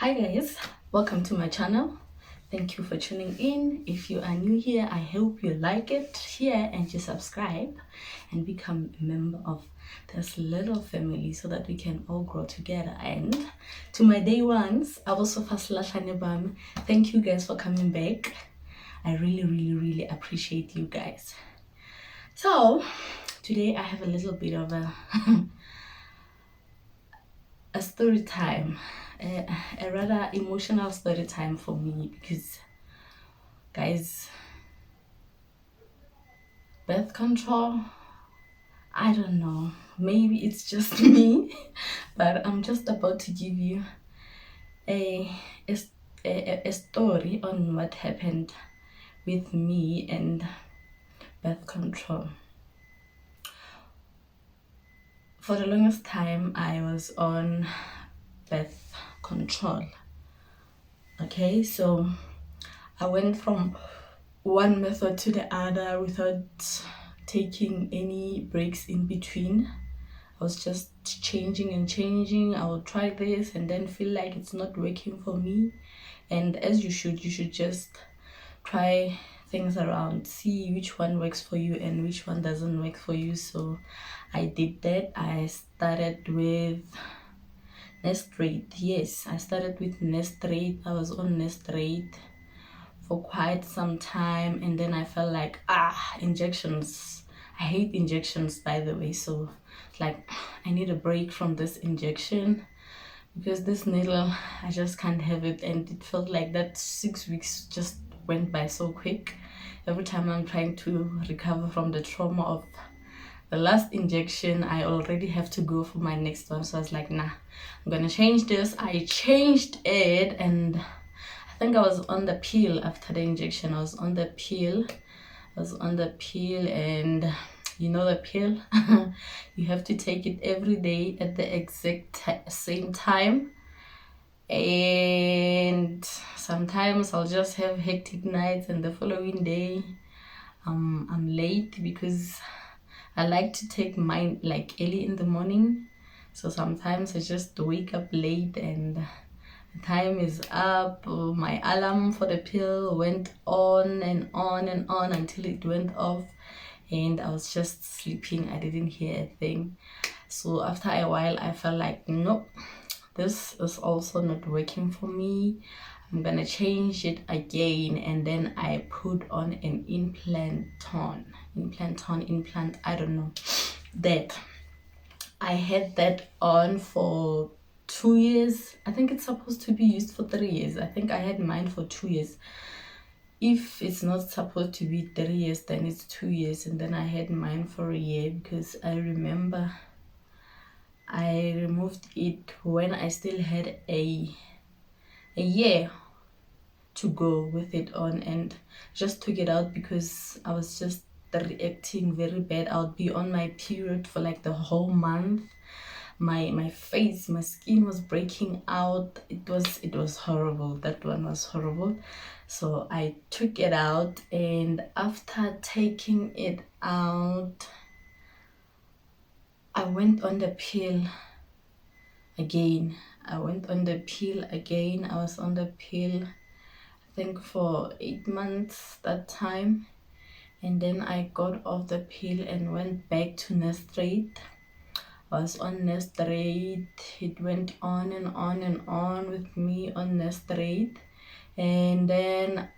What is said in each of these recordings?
Hi guys, welcome to my channel. Thank you for tuning in. If you are new here, I hope you like it here and you subscribe and become a member of this little family so that we can all grow together. And to my day ones, thank you guys for coming back. I really appreciate you guys. So today I have a little bit of a story time, a rather emotional story time for me, because guys, birth control, I don't know, maybe it's just me, but I'm just about to give you a a story on what happened with me and birth control. For the longest time I was on birth control. Okay, so I went from one method to the other without taking any breaks in between. I was just changing and changing. I will try this and then feel like it's not working for me. And as you should just try things around, see which one works for you and which one doesn't work for you. So I did that. I started with Nestrate. Yes, I started with Nestrate. I was on Nestrate for quite some time, and then I felt like injections. I hate injections, by the way, so like I need a break from this injection because this needle, I just can't have it. And it felt like that 6 weeks just went by so quick. Every time I'm trying to recover from the trauma of the last injection, I already have to go for my next one. So I was like, nah, I'm gonna change this. I changed it, and I think I was on the pill after the injection. I was on the pill, and you know the pill, you have to take it every day at the exact same time. And sometimes I'll just have hectic nights, and the following day I'm late because I like to take mine like early in the morning. So sometimes I just wake up late and time is up. My alarm for the pill went on and on and on until it went off, and I was just sleeping. I didn't hear a thing. So after a while I felt like, nope, this is also not working for me. I'm gonna change it again. And then I put on an implant, I don't know, that I had that on for 2 years. I think it's supposed to be used for 3 years. I think I had mine for 2 years. If it's not supposed to be 3 years, then it's 2 years. And then I had mine for a year because I remember I removed it when I still had a year to go with it on, and just took it out because I was just reacting very bad. I would be on my period for like the whole month. My face, my skin was breaking out. It was horrible. That one was horrible. So I took it out, and after taking it out I went on the pill again. I was on the pill, I think for 8 months that time, and then I got off the pill and went back to Nestrate. I was on Nestrate. It went on and on and on with me on Nestrate. And then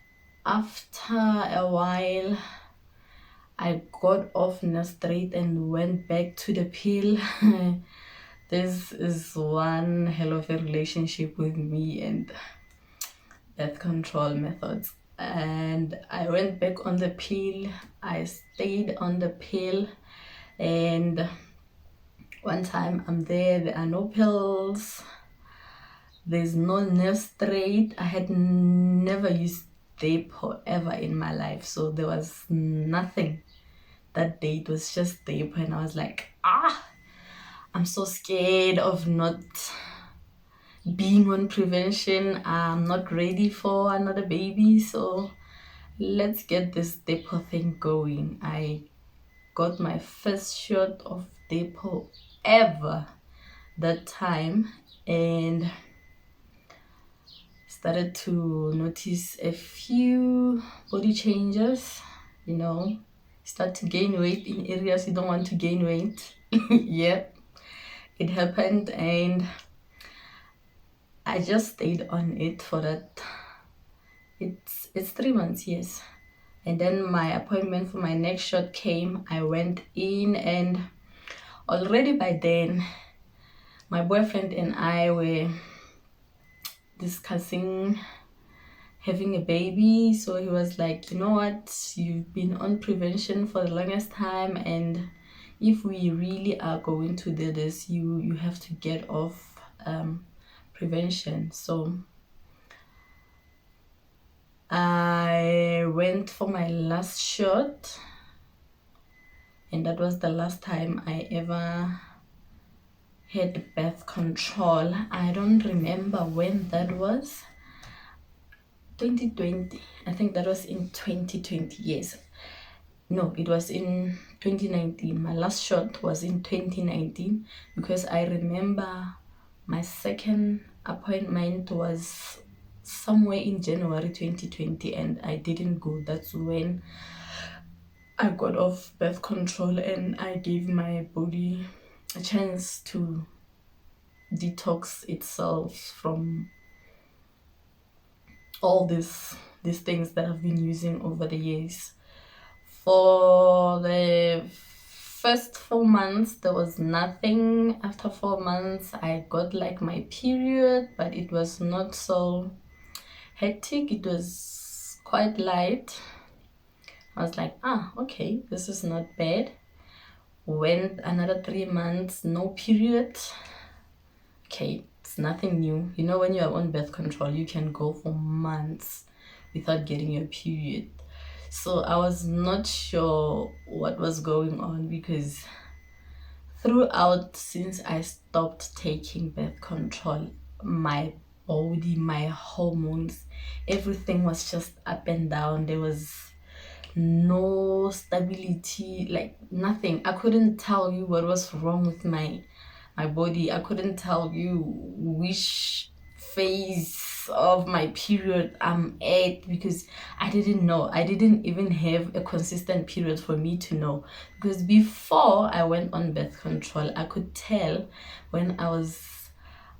after a while I got off Nestrate and went back to the pill. This is one hell of a relationship with me and birth control methods. And I went back on the pill. I stayed on the pill, and one time I'm there are no pills, there's no Nestrate. I had never used Depo ever in my life, so there was nothing that day. It was just Depo, and I was like, I'm so scared of not being on prevention. I'm not ready for another baby, so let's get this Depo thing going. I got my first shot of Depo ever that time, and started to notice a few body changes, you know, start to gain weight in areas you don't want to gain weight. Yeah, it happened, and I just stayed on it for that. It's 3 months, yes. And then my appointment for my next shot came. I went in, and already by then my boyfriend and I were discussing having a baby. So he was like, you know what, you've been on prevention for the longest time, and if we really are going to do this, you have to get off prevention. So I went for my last shot, and that was the last time I ever had birth control. I don't remember when that was. 2020, I think that was in 2020. Yes, no, it was in 2019. My last shot was in 2019, because I remember my second appointment was somewhere in January 2020, and I didn't go. That's when I got off birth control, and I gave my body a chance to detox itself from all these things that I've been using over the years. For the first 4 months, there was nothing. After 4 months, I got like my period, but it was not so hectic. It was quite light. I was like, okay, this is not bad. Went another 3 months, no period. Okay, it's nothing new. You know, when you are on birth control, you can go for months without getting your period. So I was not sure what was going on, because throughout, since I stopped taking birth control, my body, my hormones, everything was just up and down. There was no stability, like nothing. I couldn't tell you what was wrong with my body. I couldn't tell you which phase of my period I'm at, because I didn't know. I didn't even have a consistent period for me to know, because before I went on birth control, I could tell when I was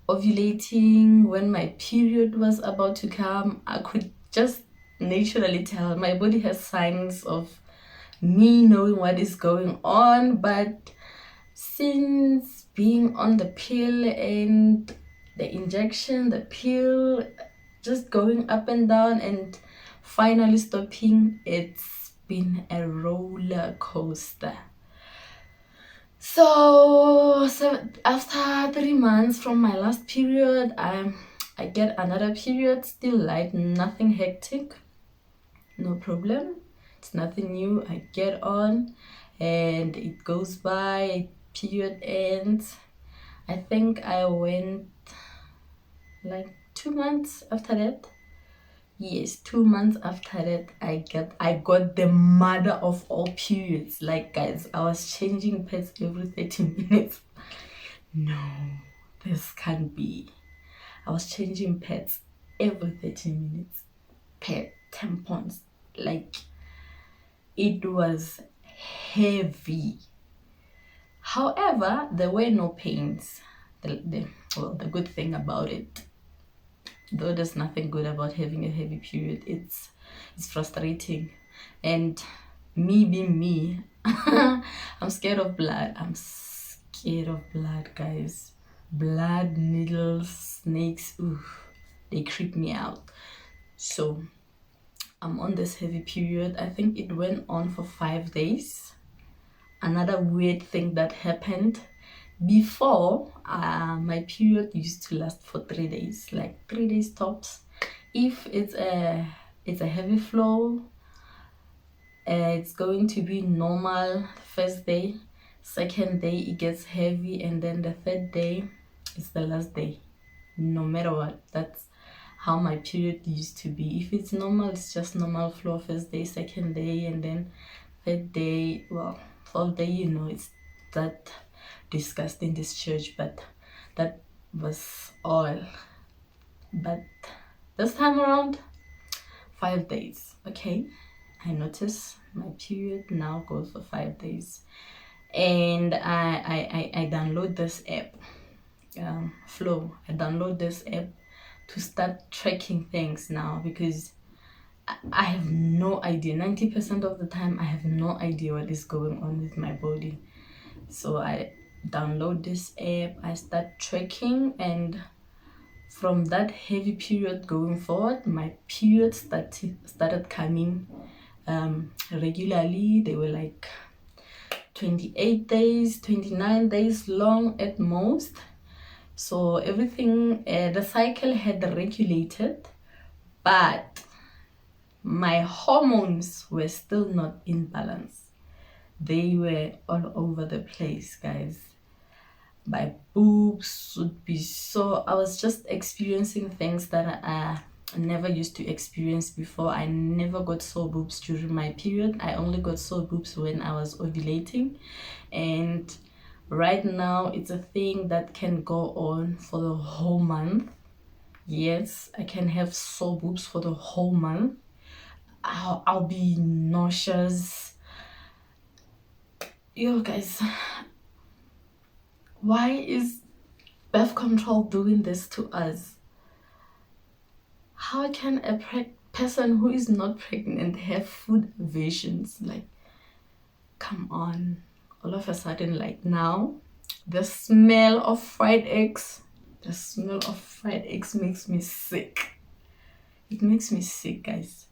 ovulating, when my period was about to come. I could just naturally tell. My body has signs of me knowing what is going on. But since being on the pill and the injection, the pill, just going up and down and finally stopping, it's been a roller coaster. So after 3 months from my last period, I get another period, still light, nothing hectic, no problem. It's nothing new. I get on, and it goes by, period ends. I think I went like 2 months after that. Yes, 2 months after that, I got the mother of all periods. Like, guys, I was changing pads every 30 minutes. No, this can't be. I was changing pads every 30 minutes. Pad, tampons, like, it was heavy. However, there were no pains. The good thing about it, though there's nothing good about having a heavy period, it's frustrating. And me being me, I'm scared of blood. I'm scared of blood, guys. Blood, needles, snakes, they creep me out. So I'm on this heavy period. I think it went on for 5 days. Another weird thing that happened: before, my period used to last for 3 days, like 3 days tops. If it's a heavy flow, it's going to be normal. First day, second day it gets heavy, and then the third day is the last day, no matter what. That's how my period used to be. If it's normal, it's just normal flow, first day, second day, and then third day. Well, all day, it's that disgusting, this church, but that was all. But This time around, 5 days. Okay, I notice my period now goes for 5 days, and I download this app, Flow. I download this app to start tracking things now, because I have no idea. 90% of the time, I have no idea what is going on with my body. So I download this app, I start tracking, and from that heavy period going forward, my periods started coming regularly. They were like 28 days, 29 days long at most. So everything, the cycle had regulated, but my hormones were still not in balance. They were all over the place, guys. My boobs would be so, I was just experiencing things that I never used to experience before. I never got sore boobs during my period. I only got sore boobs when I was ovulating, and right now it's a thing that can go on for the whole month. Yes, I can have sore boobs for the whole month. I'll be nauseous. Yo, guys, why is birth control doing this to us? How can a person who is not pregnant have food aversions? Like, come on. All of a sudden, like now, the smell of fried eggs, makes me sick. It makes me sick, guys.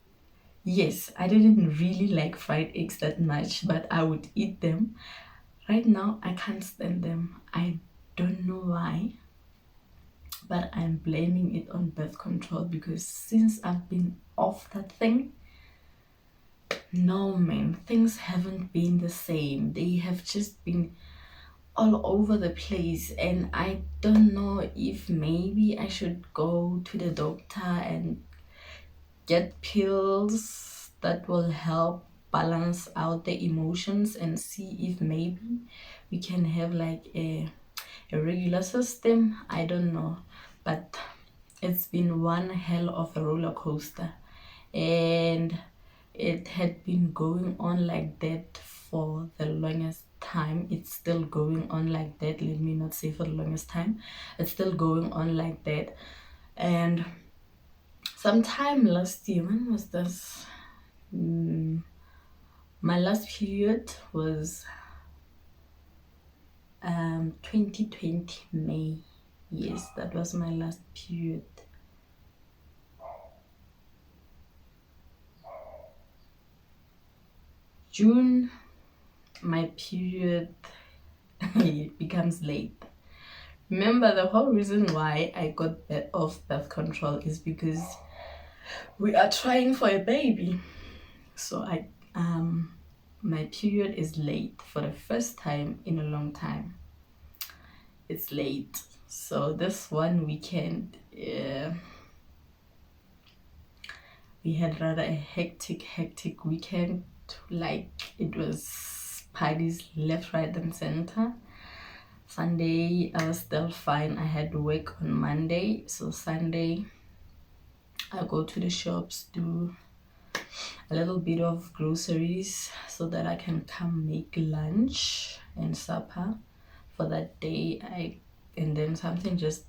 Yes, I didn't really like fried eggs that much, but I would eat them. Right now, I can't stand them. I don't know why, but I'm blaming it on birth control, because since I've been off that thing, no man, things haven't been the same. They have just been all over the place, and I don't know if maybe I should go to the doctor and get pills that will help balance out the emotions, and see if maybe we can have like a regular system. I don't know, but it's been one hell of a roller coaster, and it had been going on like that for the longest time. It's still going on like that. Let me not say for the longest time. It's still going on like that. And sometime last year, when was this? My last period was 2020 May. Yes, that was my last period. June, my period becomes late. Remember, the whole reason why I got off birth control is because we are trying for a baby. So my period is late for the first time in a long time. It's late. So this one weekend, we had rather a hectic weekend. Like, it was parties left, right, and center. Sunday, I was still fine. I had work on Monday, so Sunday I go to the shops, do a little bit of groceries so that I can come make lunch and supper for that day. And then something just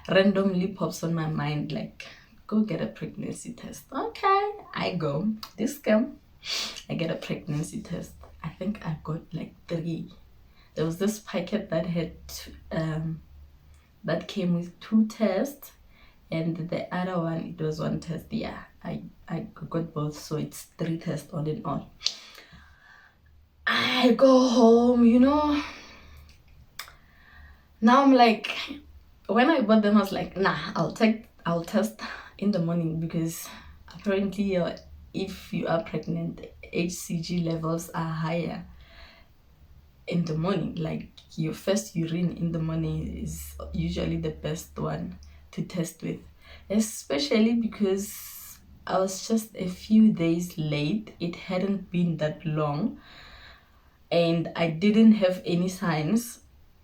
randomly pops on my mind, like, go get a pregnancy test. Okay, I go. This come, I get a pregnancy test. I think I got like 3. There was this packet that had that came with 2 tests, and the other one, it was 1 test. Yeah, I got both, so it's 3 tests all in all. I go home, now I'm like, when I bought them, I was like, nah, I'll test in the morning, because apparently if you are pregnant, HCG levels are higher in the morning. Like, your first urine in the morning is usually the best one to test with, especially because I was just a few days late. It hadn't been that long, and I didn't have any signs.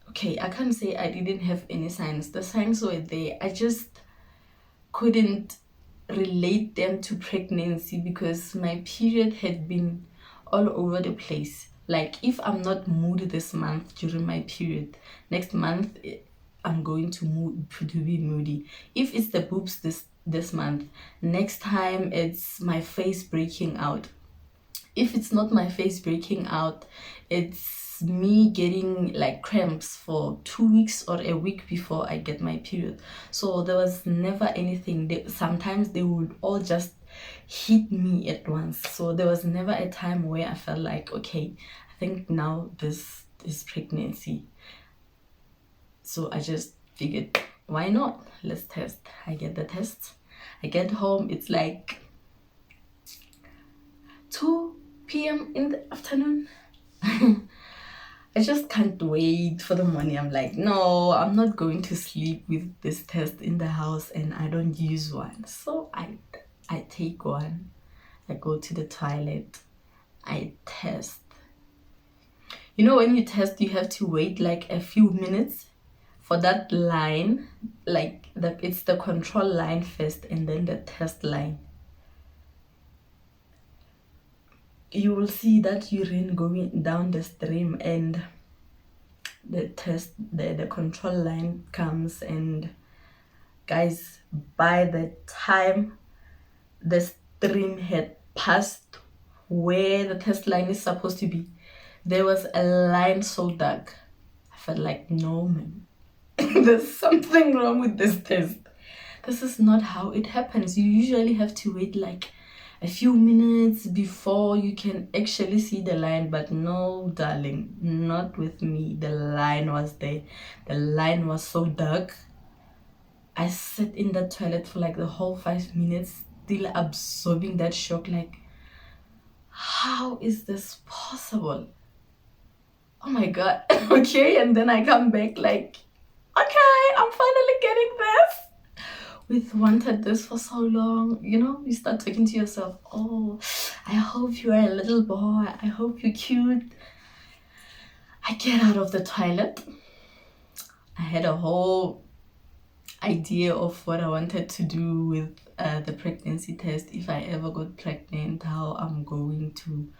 Okay, I can't say I didn't have any signs. The signs were there. I just couldn't relate them to pregnancy because my period had been all over the place. Like if I'm not moody this month during my period, next month I'm going to be moody. If it's the boobs this month, next time it's my face breaking out. If it's not my face breaking out, it's me getting like cramps for 2 weeks or a week before I get my period. So there was never anything. Sometimes they would all just hit me at once. So there was never a time where I felt like, okay, I think now this is pregnancy. So I just figured, why not? Let's test. I get the test. I get home. It's like 2 p.m. in the afternoon. I just can't wait for the morning. I'm like, no, I'm not going to sleep with this test in the house and I don't use one. So I take one. I go to the toilet. I test. You know, when you test, you have to wait like a few minutes for that line. Like it's the control line first and then the test line. You will see that urine going down the stream and the control line comes, and guys, by the time the stream had passed where the test line is supposed to be, there was a line so dark. I felt like, no man, there's something wrong with this test. This is not how it happens. You usually have to wait like a few minutes before you can actually see the line, but no, darling, not with me. The line was there. The line was so dark. I sat in the toilet for like the whole 5 minutes, still absorbing that shock. Like, how is this possible? Oh my god. Okay, and then I come back like, okay, I'm finally getting this. We've wanted this for so long. You know, you start talking to yourself, oh, I hope you are a little boy, I hope you're cute. I get out of the toilet. I had a whole idea of what I wanted to do with the pregnancy test. If I ever got pregnant, how I'm going to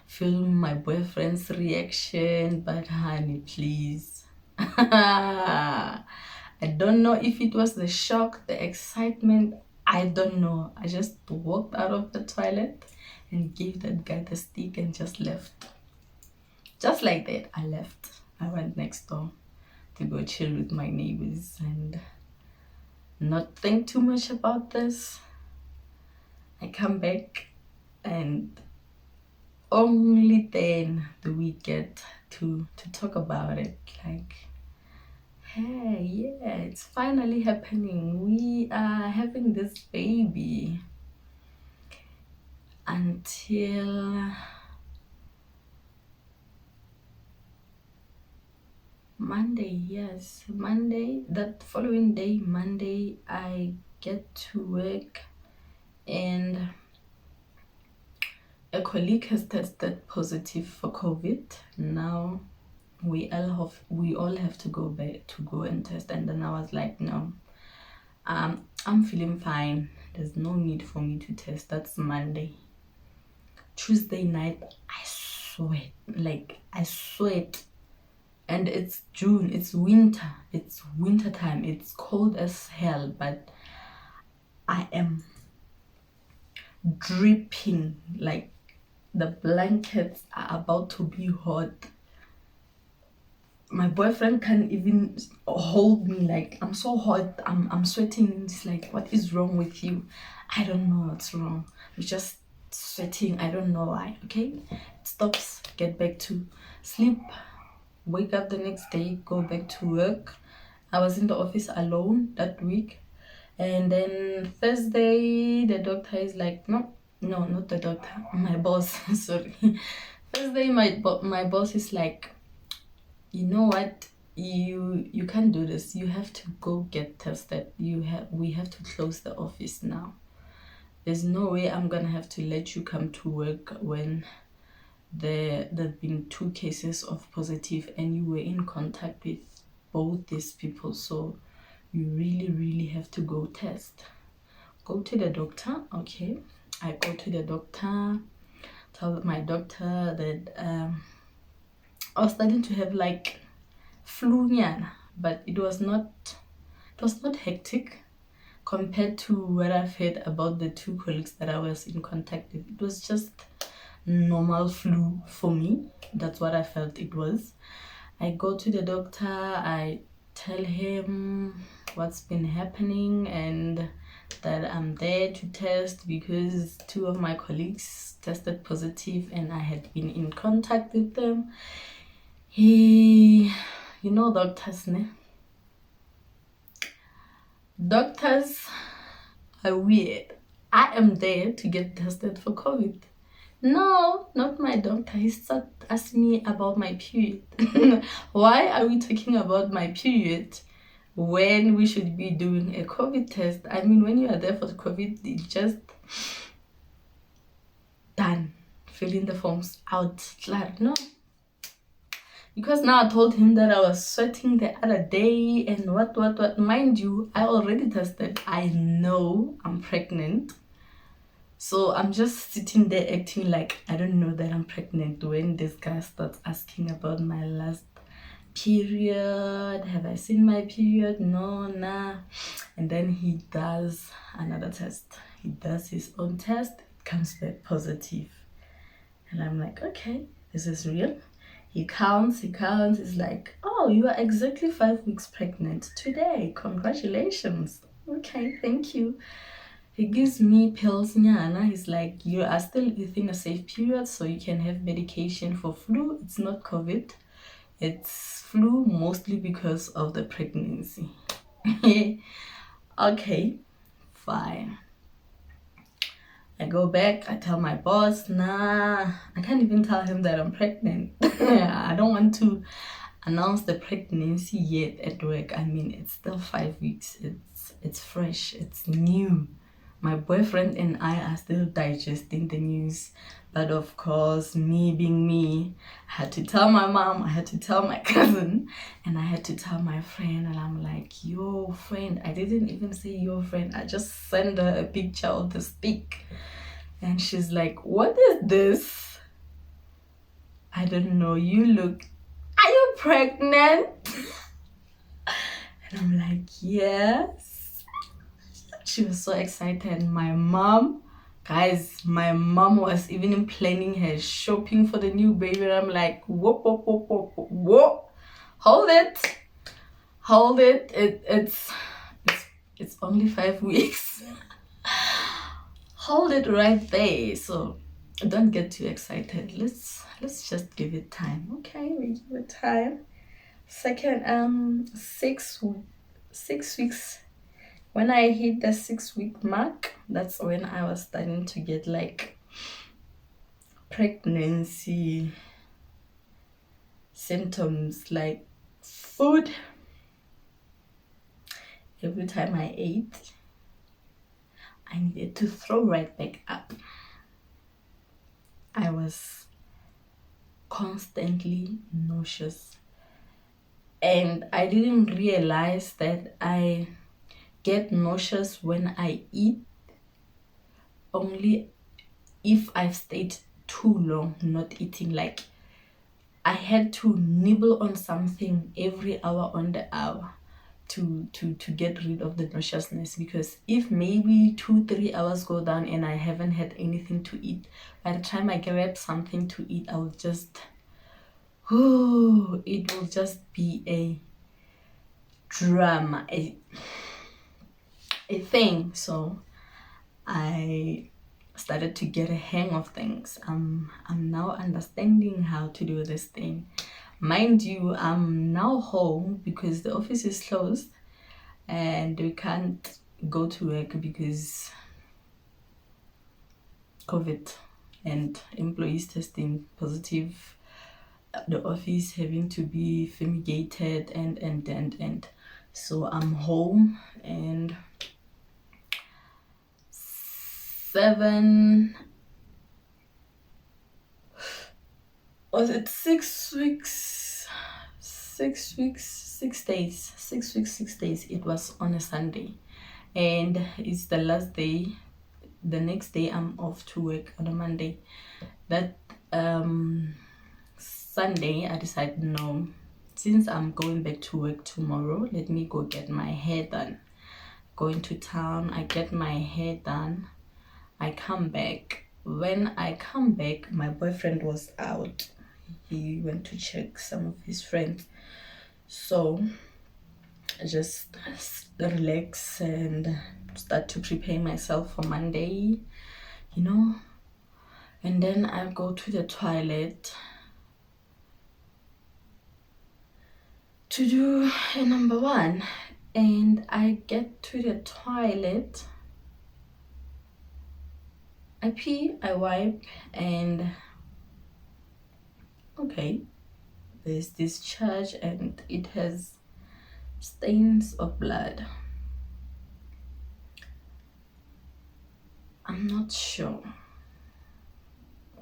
film my boyfriend's reaction. But honey, please. I don't know if it was the shock, the excitement, I don't know. I just walked out of the toilet and gave that guy the stick and just left. Just like that, I left. I went next door to go chill with my neighbors and not think too much about this. I come back and only then do we get to talk about it. Like, hey, yeah, it's finally happening. We are having this baby. Until Monday, yes, Monday, that following day, Monday, I get to work and a colleague has tested positive for COVID. Now we all have to go back to go and test, and then I was like, no, I'm feeling fine, there's no need for me to test. That's Monday. Tuesday night, I sweat, like I sweat, and it's June, it's winter time, it's cold as hell, but I am dripping, like the blankets are about to be hot. My boyfriend can't even hold me, like I'm so hot, I'm sweating. It's like, what is wrong with you? I don't know what's wrong, we're just sweating, I don't know why. Okay, it stops, get back to sleep, wake up the next day, go back to work. I was in the office alone that week, and then Thursday the doctor is like, no, not the doctor, my boss, sorry. Thursday my boss is like, you know what, you can't do this, you have to go get tested. We have to close the office now. There's no way I'm gonna have to let you come to work when there've been 2 cases of positive and you were in contact with both these people, so you really have to go test. go to the doctor. Okay, I go to the doctor, tell my doctor that I was starting to have like flu, but it was not hectic compared to what I've heard about the two colleagues that I was in contact with. It was just normal flu for me. That's what I felt it was. I go to the doctor, I tell him what's been happening and that I'm there to test because two of my colleagues tested positive and I had been in contact with them. Doctors, ne? Doctors are weird. I am there to get tested for COVID. No, not my doctor. He started asking me about my period. Why are we talking about my period when we should be doing a COVID test? I mean, when you are there for the COVID, it's just done. Filling the forms out. No. Because now I told him that I was sweating the other day and what. Mind you, I already tested. I know I'm pregnant. So I'm just sitting there acting like I don't know that I'm pregnant when this guy starts asking about my last period. Have I seen my period? No, nah. And then he does another test. He does his own test. It comes back positive. And I'm like, okay, this is real. He counts. He's like, oh, you are exactly 5 weeks pregnant today. Congratulations. Okay, thank you. He gives me pills, nyana. He's like, you are still within a safe period, so you can have medication for flu. It's not COVID. It's flu mostly because of the pregnancy. Okay, fine. I go back, I tell my boss, nah, I can't even tell him that I'm pregnant. I don't want to announce the pregnancy yet at work. I mean, it's still 5 weeks. It's fresh, it's new. My boyfriend and I are still digesting the news. But of course, me being me, I had to tell my mom, I had to tell my cousin, and I had to tell my friend. And I'm like, yo, friend. I didn't even say your friend. I just sent her a picture of the stick. And she's like, what is this? I don't know. You look, are you pregnant? And I'm like, yes. She was so excited. My mom was even planning her shopping for the new baby. And I'm like, whoa. Hold it. It's only 5 weeks. Hold it right there. So don't get too excited. Let's just give it time. Okay, we give it time. Second, 6 weeks. When I hit the 6-week mark, that's when I was starting to get like pregnancy symptoms, like food. Every time I ate, I needed to throw right back up. I was constantly nauseous. And I didn't realize that I get nauseous when I eat only if I've stayed too long not eating. Like I had to nibble on something every hour on the hour to get rid of the nauseousness, because if maybe 2-3 hours go down and I haven't had anything to eat, by the time I grab something to eat, I will just it will just be a drama, a thing. So I started to get a hang of things. I'm now understanding how to do this thing. Mind you, I'm now home because the office is closed and we can't go to work because COVID and employees testing positive, the office having to be fumigated and so I'm home. And 6 weeks, 6 days. It was on a Sunday, and it's the last day. The next day I'm off to work on a Monday. That Sunday I decided, no, since I'm going back to work tomorrow, let me go get my hair done. Going to town, I get my hair done, I come back. When I come back, my boyfriend was out. He went to check some of his friends. So I just relax and start to prepare myself for Monday, you know. And then I go to the toilet to do a number one. And I get to the toilet, I pee, I wipe, and okay, there's discharge and it has stains of blood. I'm not sure.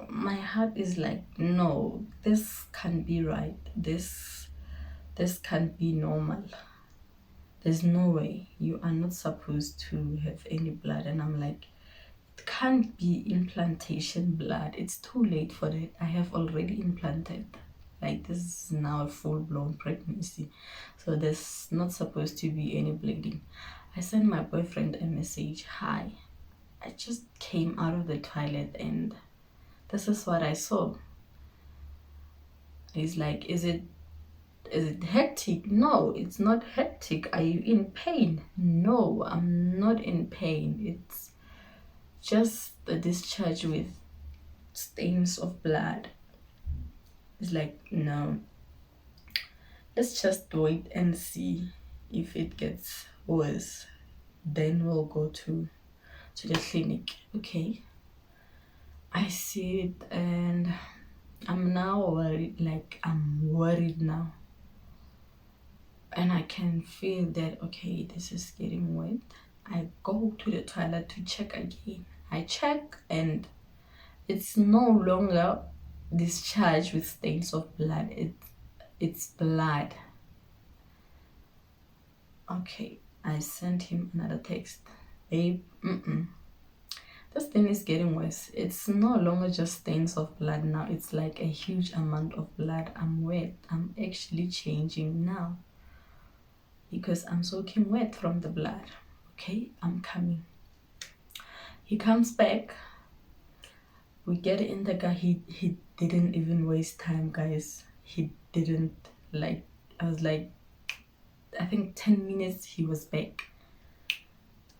My heart is like, no, this can't be right. This can't be normal. There's no way. You are not supposed to have any blood. And I'm like, it can't be implantation blood. It's too late for that. I have already implanted. Like, this is now a full-blown pregnancy. So there's not supposed to be any bleeding. I sent my boyfriend a message. Hi, I just came out of the toilet and this is what I saw. He's like, is it hectic? No, it's not hectic. Are you in pain? No, I'm not in pain. It's just a discharge with stains of blood. It's like, no, let's just wait and see. If it gets worse, then we'll go to the clinic. Okay, I see it and I'm now worried. Like, I'm worried now, and I can feel that, okay, this is getting wet. I go to the toilet to check again. I check and it's no longer discharged with stains of blood. It's blood. Okay, I sent him another text. Babe, this thing is getting worse. It's no longer just stains of blood now. It's like a huge amount of blood. I'm wet. I'm actually changing now because I'm soaking wet from the blood. Okay, I'm coming. He comes back. We get in the car. He didn't even waste time, guys. He didn't. Like, I was like, I think 10 minutes he was back.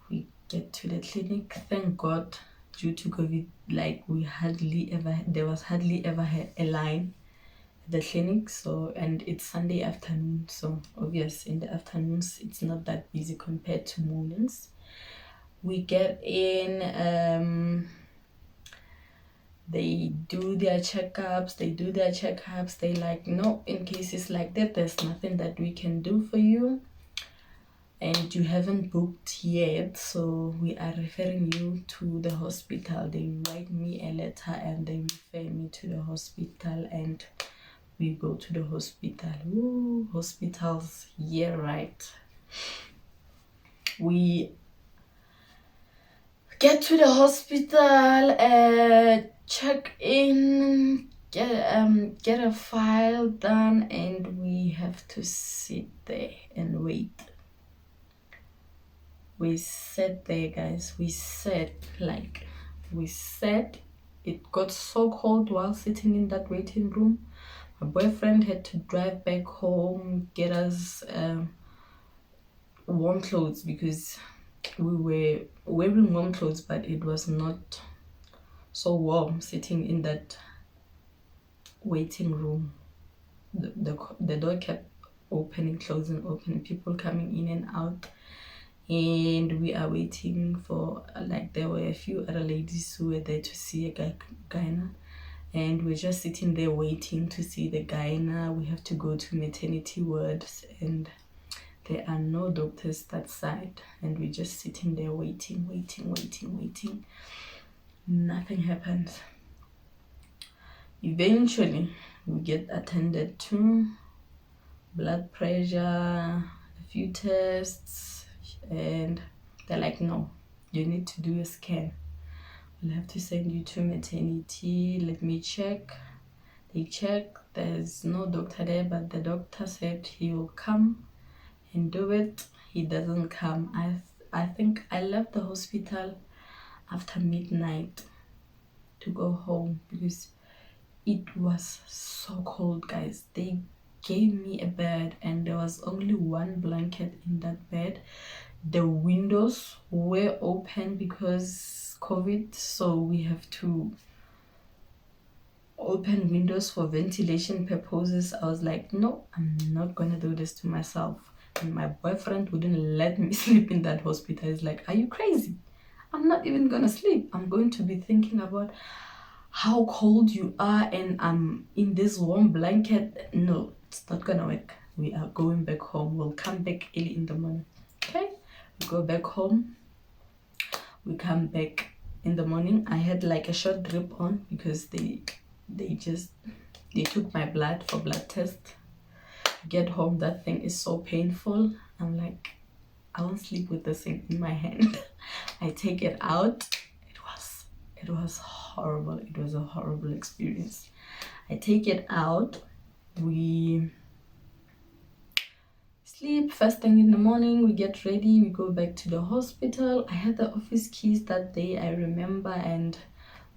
We get to the clinic. Thank God, due to COVID, like, there was hardly ever a line at the clinic. So, and it's Sunday afternoon, so obvious in the afternoons it's not that busy compared to mornings. We get in, they do their checkups. They like, no, in cases like that, there's nothing that we can do for you and you haven't booked yet, so we are referring you to the hospital. They write me a letter and they refer me to the hospital, and we go to the hospital. Ooh, hospitals, yeah, right. We get to the hospital, check in, get a file done, and we have to sit there and wait. We sat there, guys. We sat. It got so cold while sitting in that waiting room. My boyfriend had to drive back home, get us warm clothes, because we were wearing warm clothes, but it was not so warm sitting in that waiting room. The door kept opening, closing, opening, people coming in and out, and we are waiting for, like, there were a few other ladies who were there to see a gyna, and we're just sitting there waiting to see the gyna. We have to go to maternity wards and there are no doctors that side, and we're just sitting there waiting. Nothing happens. Eventually we get attended to, blood pressure, a few tests, and They're like, no, you need to do a scan. We'll have to send you to maternity. Let me check. They check. There's no doctor there, but the doctor said he will come and do it. He doesn't come. I think I left the hospital after midnight to go home because it was so cold, guys. They gave me a bed and there was only one blanket in that bed. The windows were open because COVID, so we have to open windows for ventilation purposes. I was like, no, I'm not gonna do this to myself. And my boyfriend wouldn't let me sleep in that hospital. He's like, are you crazy? I'm not even gonna sleep. I'm going to be thinking about how cold you are and I'm in this warm blanket. No, it's not gonna work. We are going back home. We'll come back early in the morning. Okay, we go back home. We come back in the morning. I had like a short drip on because they took my blood for blood test. Get home, that thing is so painful. I'm like, I won't sleep with this thing in my hand. I take it out. It was horrible. It was a horrible experience. I take it out. We sleep. First thing in the morning, we get ready. We go back to the hospital. I had the office keys that day, I remember, and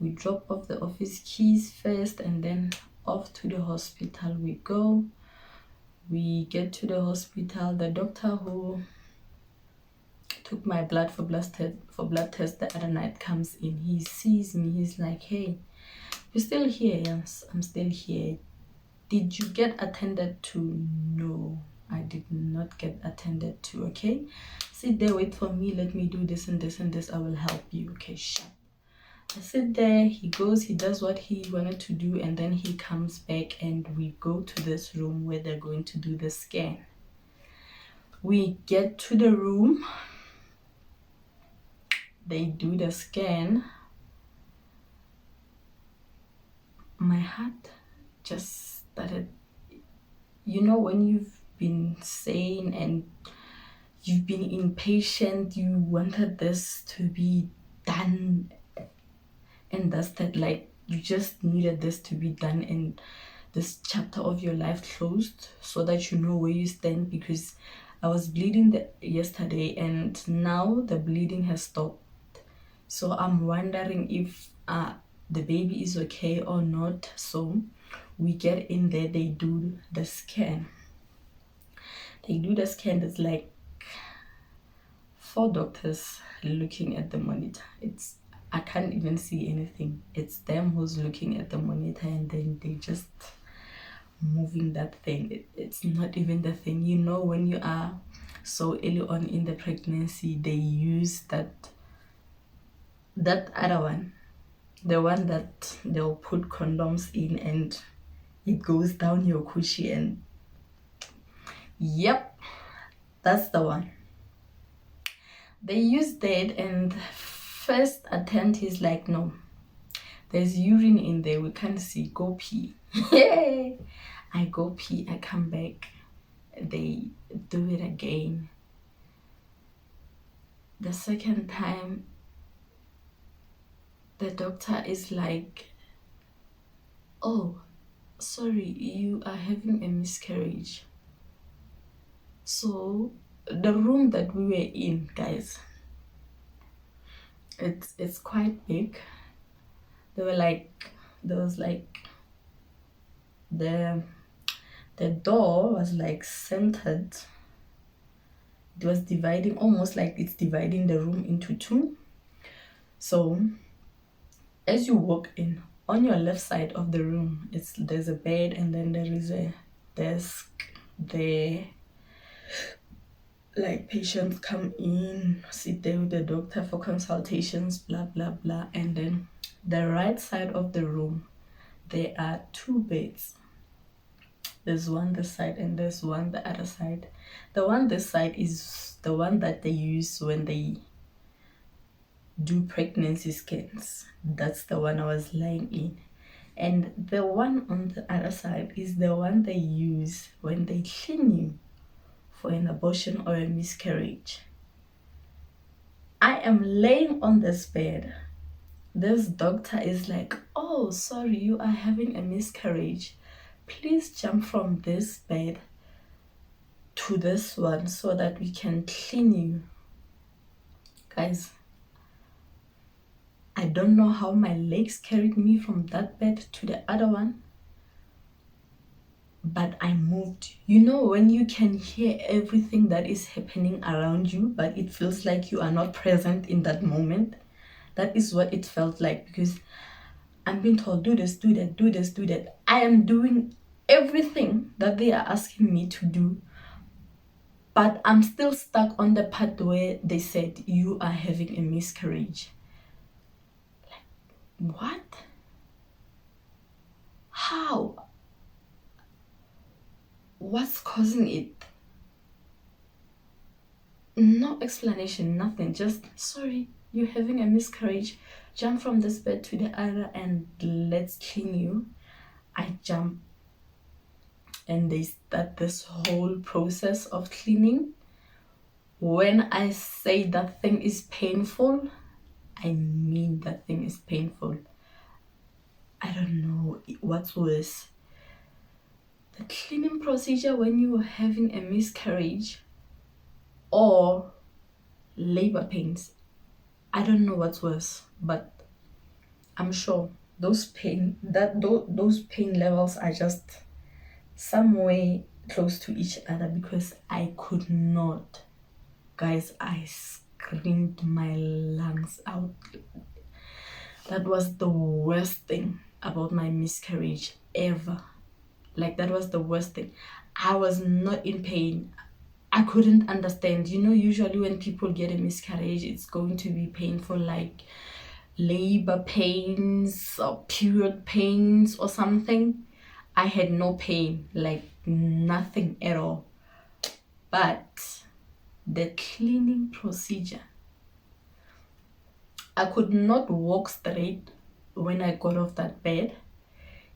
we drop off the office keys first and then off to the hospital we go. We get to the hospital. The doctor who took my blood for blood test the other night comes in. He sees me. He's like, hey, you're still here? Yes, I'm still here. Did you get attended to? No, I did not get attended to. Okay, sit there, wait for me. Let me do this and this and this. I will help you. Okay, sure. I sit there. He goes, he does what he wanted to do, and then he comes back and we go to this room where they're going to do the scan. We get to the room. They do the scan. My heart just started, when you've been sane and you've been impatient, you wanted this to be done and dusted, like you just needed this to be done and this chapter of your life closed so that you know where you stand, because I was bleeding yesterday and now the bleeding has stopped. So I'm wondering if the baby is okay or not. So we get in there, they do the scan. There's like 4 doctors looking at the monitor. I can't even see anything. It's them who's looking at the monitor and then they just moving that thing. It's not even the thing. When you are so early on in the pregnancy, they use that other one, the one that they'll put condoms in and it goes down your coochie, and yep, that's the one. They use that, and first attempt he's like, no, there's urine in there, we can't see, go pee. Yay! I go pee, I come back, they do it again. The second time, the doctor is like, oh, sorry, you are having a miscarriage. So the room that we were in, guys, it's quite big. There was like the door was like centered. It was dividing, almost like it's dividing the room into 2. So as you walk in, on your left side of the room, there's a bed and then there is a desk there. Like patients come in, sit there with the doctor for consultations, blah blah blah. And then the right side of the room, there are 2 beds. There's one this side and there's one the other side. The one this side is the one that they use when they do pregnancy scans. That's the one I was lying in. And the one on the other side is the one they use when they clean you for an abortion or a miscarriage. I am laying on this bed. This doctor is like, oh, sorry, you are having a miscarriage. Please jump from this bed to this one so that we can clean you. Guys, I don't know how my legs carried me from that bed to the other one, but I moved. You know, when you can hear everything that is happening around you, but it feels like you are not present in that moment. That is what it felt like, because I'm being told, do this, do that, do this, do that. I am doing everything that they are asking me to do, but I'm still stuck on the part where they said, you are having a miscarriage. Like, what? How? What's causing it? No explanation, nothing. Just, sorry, you're having a miscarriage. Jump from this bed to the other and let's clean you. I jump and they start this whole process of cleaning. When I say that thing is painful, I mean that thing is painful. I don't know what's worse. The cleaning procedure when you are having a miscarriage or labor pains. I don't know what's worse, but I'm sure those pain levels are just some way close to each other, because I could not. Guys, I screamed my lungs out. That was the worst thing about my miscarriage ever. Like, that was the worst thing. I was not in pain. I couldn't understand. You know, usually when people get a miscarriage, it's going to be painful, like labor pains or period pains or something. I had no pain, like nothing at all. But the cleaning procedure, I could not walk straight when I got off that bed.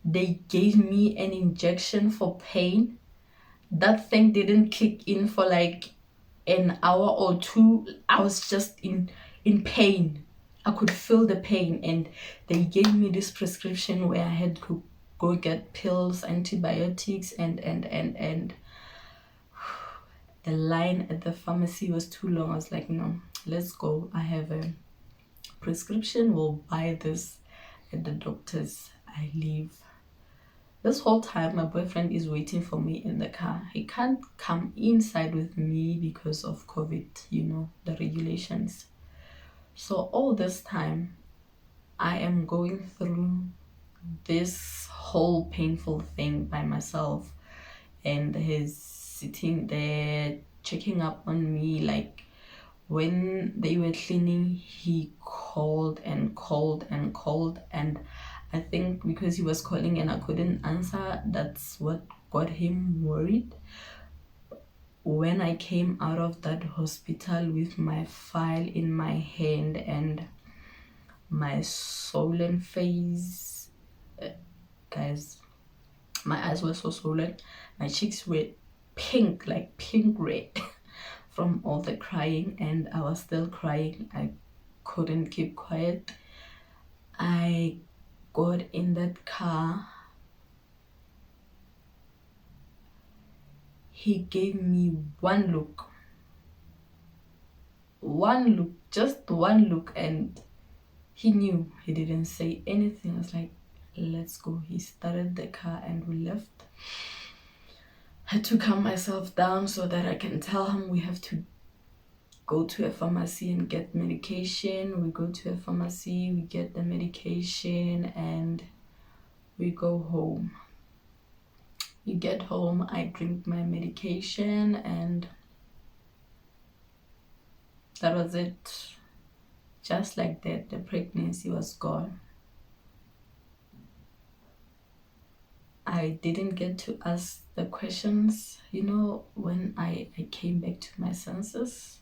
They gave me an injection for pain. That thing didn't kick in for like an hour or two. I was just in pain. I could feel the pain, and they gave me this prescription where I had to go get pills, antibiotics, and the line at the pharmacy was too long. I was like, no, let's go. I have a prescription. We'll buy this at the doctor's. I leave. This whole time, my boyfriend is waiting for me in the car. He can't come inside with me because of COVID, you know, the regulations. So all this time, I am going through this whole painful thing by myself. And he's sitting there checking up on me. Like, when they were cleaning, he called and called and called, and I think because he was calling and I couldn't answer, that's what got him worried. When I came out of that hospital with my file in my hand and my swollen face, guys, my eyes were so swollen, my cheeks were pink, like pink red from all the crying, and I was still crying. I couldn't keep quiet. I got in that car. He gave me one look, just one look, and he knew. He didn't say anything. I was like, let's go. He started the car and we left. I had to calm myself down so that I can tell him we have to go to a pharmacy and get medication. We go to a pharmacy, we get the medication, and we go home. We get home, I drink my medication, and that was it. Just like that, the pregnancy was gone. I didn't get to ask the questions, you know, when I came back to my senses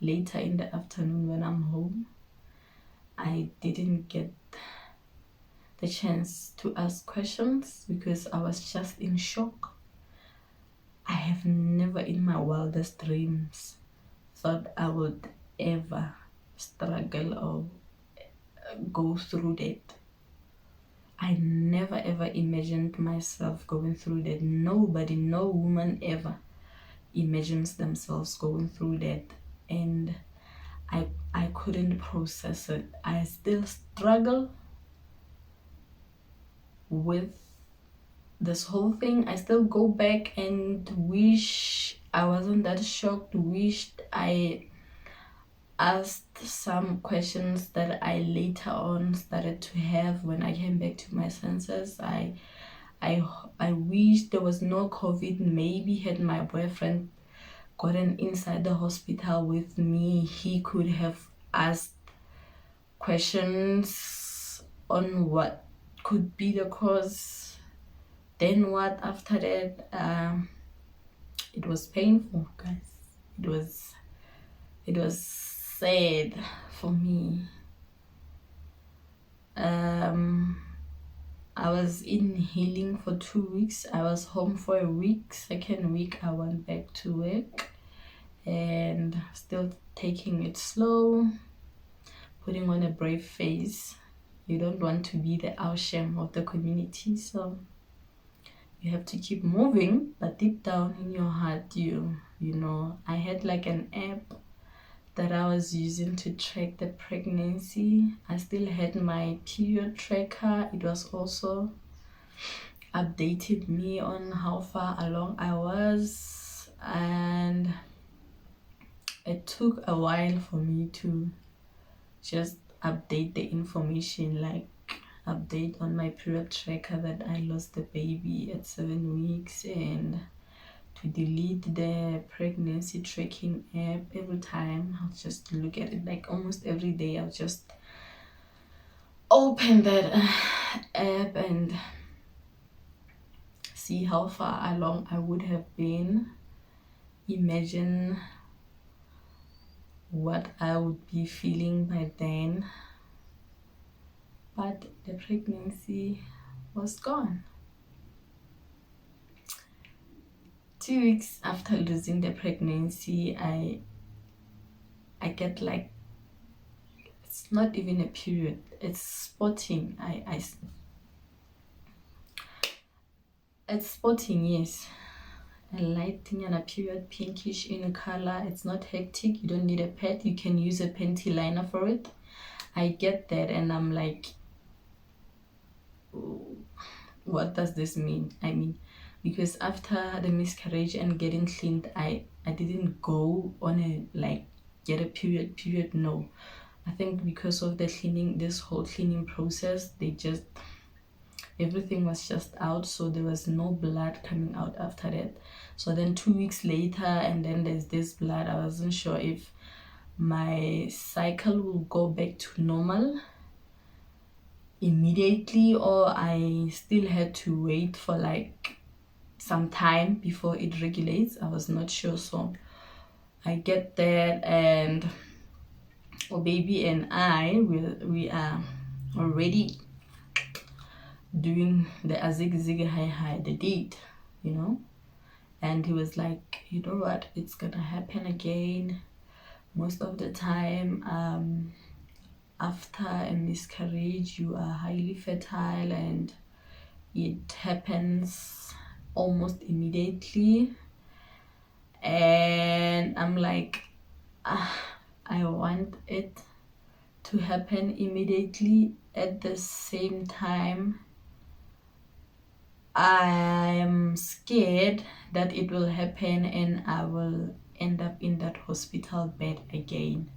later in the afternoon when I'm home. I didn't get the chance to ask questions because I was just in shock. I have never in my wildest dreams thought I would ever struggle or go through that. I never ever imagined myself going through that. Nobody, no woman ever imagines themselves going through that. And I couldn't process it. I still struggle with this whole thing. I still go back and wish I wasn't that shocked, wished I asked some questions that I later on started to have when I came back to my senses. I wish there was no COVID. Maybe had my boyfriend gotten inside the hospital with me, he could have asked questions on what could be the cause. Then what after that? It was painful, guys. It was sad for me. I was in healing for 2 weeks. I was home for a week. Second week I went back to work and still taking it slow, putting on a brave face. You don't want to be the outshame of the community, so you have to keep moving. But deep down in your heart, you know, I had like an app that I was using to track the pregnancy. I still had my period tracker. It was also updated me on how far along I was, and it took a while for me to just update the information, like update on my period tracker that I lost the baby at 7 weeks, and to delete the pregnancy tracking app. Every time I'll just look at it, like almost every day I'll just open that app and see how far along I would have been. Imagine what I would be feeling by then. But the pregnancy was gone. 2 weeks after losing the pregnancy, I get like, it's not even a period, it's spotting. It's spotting, yes. A light thing and a period, pinkish in color. It's not hectic. You don't need a pad. You can use a panty liner for it. I get that, and I'm like, what does this mean? I mean, because after the miscarriage and getting cleaned, I didn't go on a like get a period. No, I think because of the cleaning, this whole cleaning process, they just, everything was just out, so there was no blood coming out after that. So then 2 weeks later, and then there's this blood. I wasn't sure if my cycle will go back to normal immediately, or I still had to wait for like some time before it regulates. I was not sure, so I get that, and baby and I we are already doing the azig zig high the date, you know. And he was like, you know what, it's gonna happen again. Most of the time, after a miscarriage, you are highly fertile and it happens almost immediately. And I'm like, I want it to happen immediately. At the same time, I'm scared that it will happen and I will end up in that hospital bed again.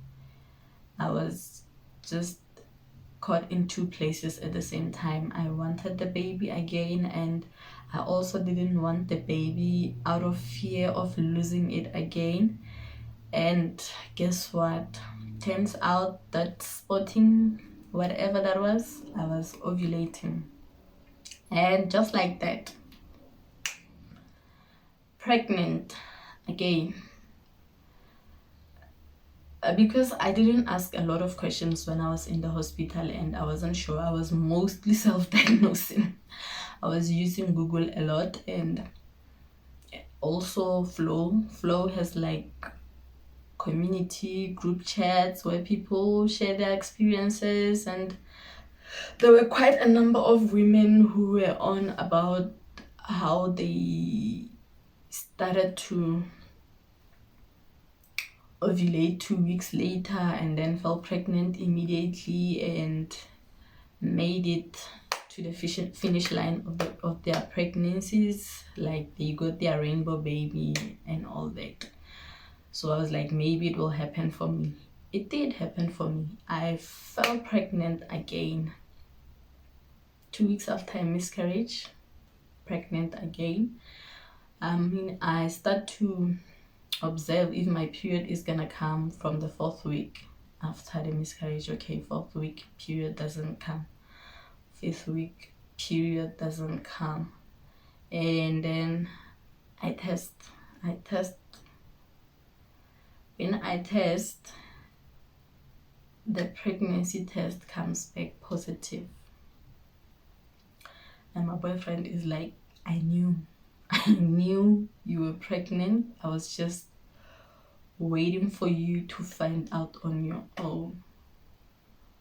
I was just caught in two places at the same time. I wanted the baby again, and I also didn't want the baby out of fear of losing it again. And guess what? Turns out that spotting, whatever that was, I was ovulating. And just like that, pregnant again. Because I didn't ask a lot of questions when I was in the hospital and I wasn't sure. I was mostly self-diagnosing. I was using Google a lot, and also Flow has like community group chats where people share their experiences, and there were quite a number of women who were on about how they started to ovulate 2 weeks later and then fell pregnant immediately and made it to the finish line of their pregnancies. Like they got their rainbow baby and all that. So I was like, maybe it will happen for me. It did happen for me. I fell pregnant again 2 weeks after a miscarriage. Pregnant again. I start to observe if my period is gonna come from the 4th week after the miscarriage. Okay, 4th week period doesn't come, 5th week period doesn't come, and then I test. When I test, the pregnancy test comes back positive, and my boyfriend is like, I knew you were pregnant. I was just waiting for you to find out on your own.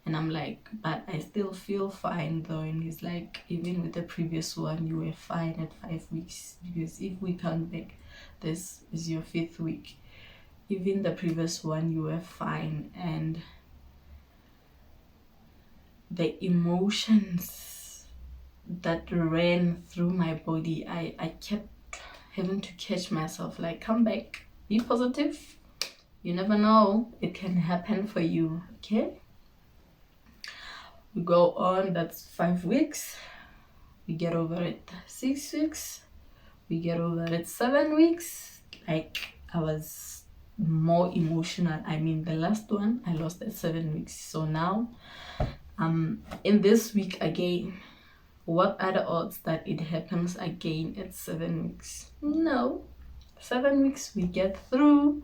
And I'm like, but I still feel fine though. And he's like, even with the previous one, you were fine at 5 weeks, because if we count back, this is your 5th week. Even the previous one, you were fine. And the emotions that ran through my body, I kept having to catch myself, like, come back, be positive. You never know, it can happen for you. Okay, we go on. That's 5 weeks. We get over it 6 weeks. We get over it 7 weeks. Like, I was more emotional. I mean, the last one I lost at 7 weeks. So now in this week again, what are the odds that it happens again at 7 weeks? No. 7 weeks we get through,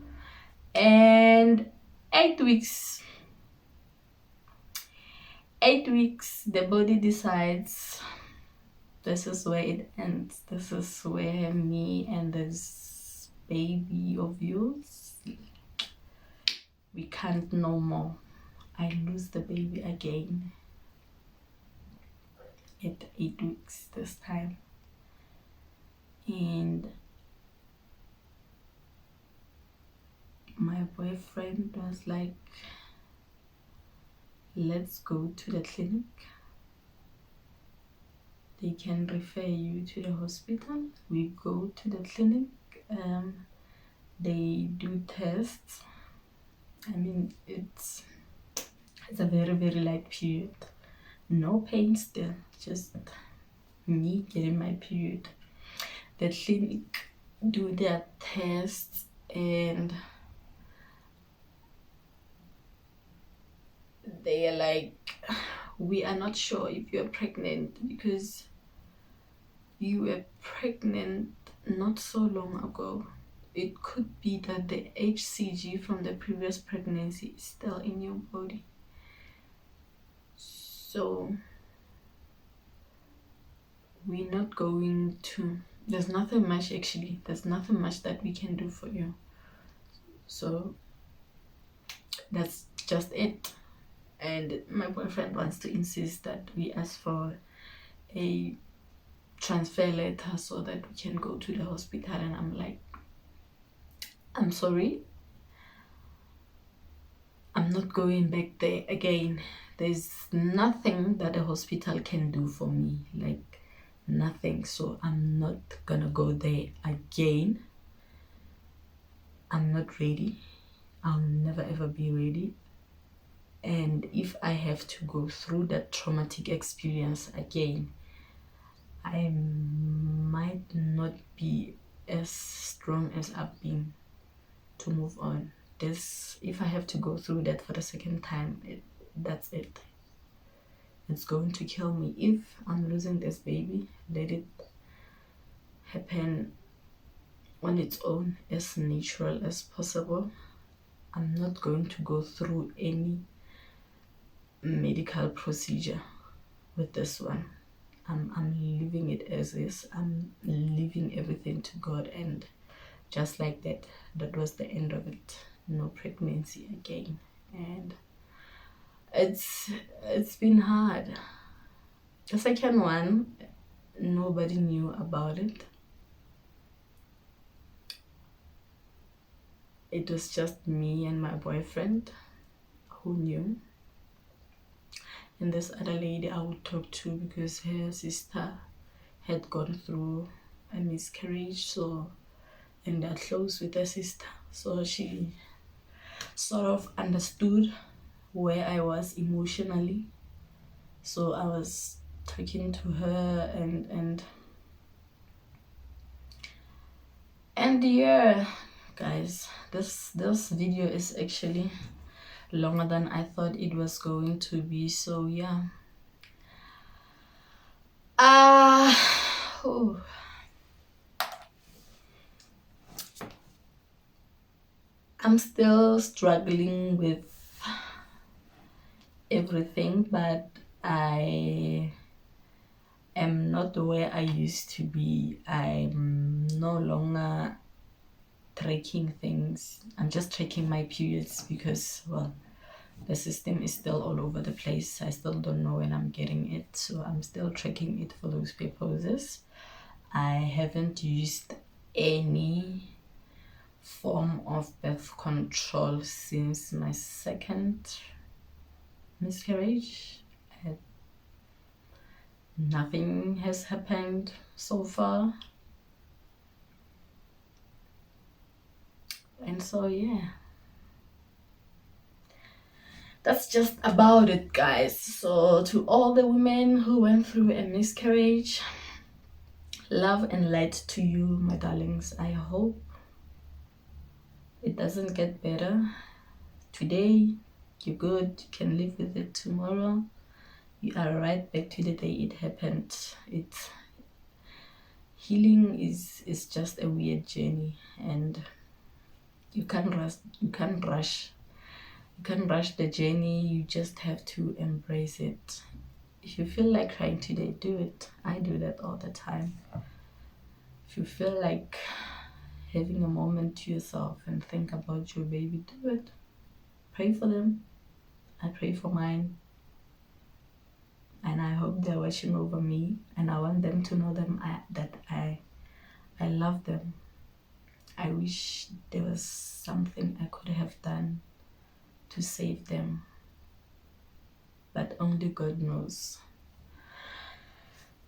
and 8 weeks. 8 weeks, the body decides this is where it ends. This is where me and this baby of yours, we can't no more. I lose the baby again at 8 weeks this time. And my boyfriend was like, let's go to the clinic. They can refer you to the hospital. We go to the clinic. They do tests. I mean, it's a very, very light period. No pain still, just me getting my period. The clinic do their tests, and they are like, we are not sure if you're pregnant because you were pregnant not so long ago. It could be that the HCG from the previous pregnancy is still in your body. So we're not going to, there's nothing much that we can do for you. So that's just it. And my boyfriend wants to insist that we ask for a transfer letter so that we can go to the hospital. And I'm like, I'm sorry, I'm not going back there again. There's nothing that a hospital can do for me, like nothing. So I'm not gonna go there again. I'm not ready. I'll never ever be ready. And if I have to go through that traumatic experience again, I might not be as strong as I've been to move on. If I have to go through that for the second time, that's it. It's going to kill me. If I'm losing this baby, let it happen on its own, as natural as possible. I'm not going to go through any medical procedure with this one. I'm leaving it as is. I'm leaving everything to God, and just like that, that was the end of it. no pregnancy again. And it's been hard. The second one, nobody knew about it. It was just me and my boyfriend who knew. And this other lady I would talk to because her sister had gone through a miscarriage, so, and they're close with her sister, so she sort of understood where I was emotionally. So I was talking to her, and yeah, guys, this video is actually longer than I thought it was going to be. So yeah, oh. I'm still struggling with everything, but I am not where I used to be. I'm no longer tracking things. I'm just tracking my periods because, well, the system is still all over the place. I still don't know when I'm getting it, so I'm still tracking it for those purposes. I haven't used any form of birth control since my second miscarriage. Nothing has happened so far, and so yeah, that's just about it, guys. So to all the women who went through a miscarriage, love and light to you, my darlings. I hope it doesn't get better today. You're good, you can live with it tomorrow. You are right back to the day it happened. Healing is just a weird journey, and you can't rush the journey. You just have to embrace it. If you feel like crying today, do it. I do that all the time. If you feel like having a moment to yourself and think about your baby, do it. Pray for them. I pray for mine, and I hope they're watching over me, and I want them to know that I love them. I wish there was something I could have done to save them, but only God knows.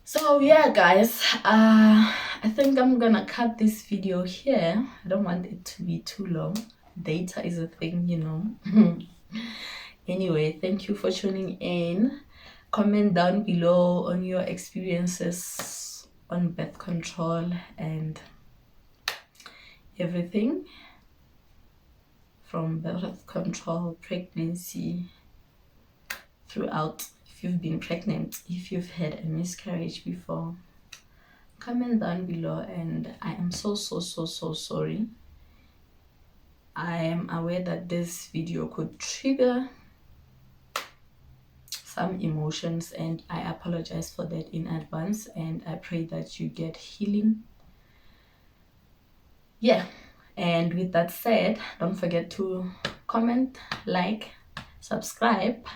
So yeah, guys, I think I'm gonna cut this video here. I don't want it to be too long. Data is a thing, you know. Anyway, thank you for tuning in. Comment down below on your experiences on birth control and everything from birth control, pregnancy, throughout. If you've been pregnant, if you've had a miscarriage before, comment down below. And I am so sorry. I am aware that this video could trigger some emotions, and I apologize for that in advance, and I pray that you get healing. Yeah, and with that said, don't forget to comment, like, subscribe,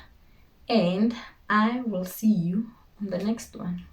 and I will see you on the next one.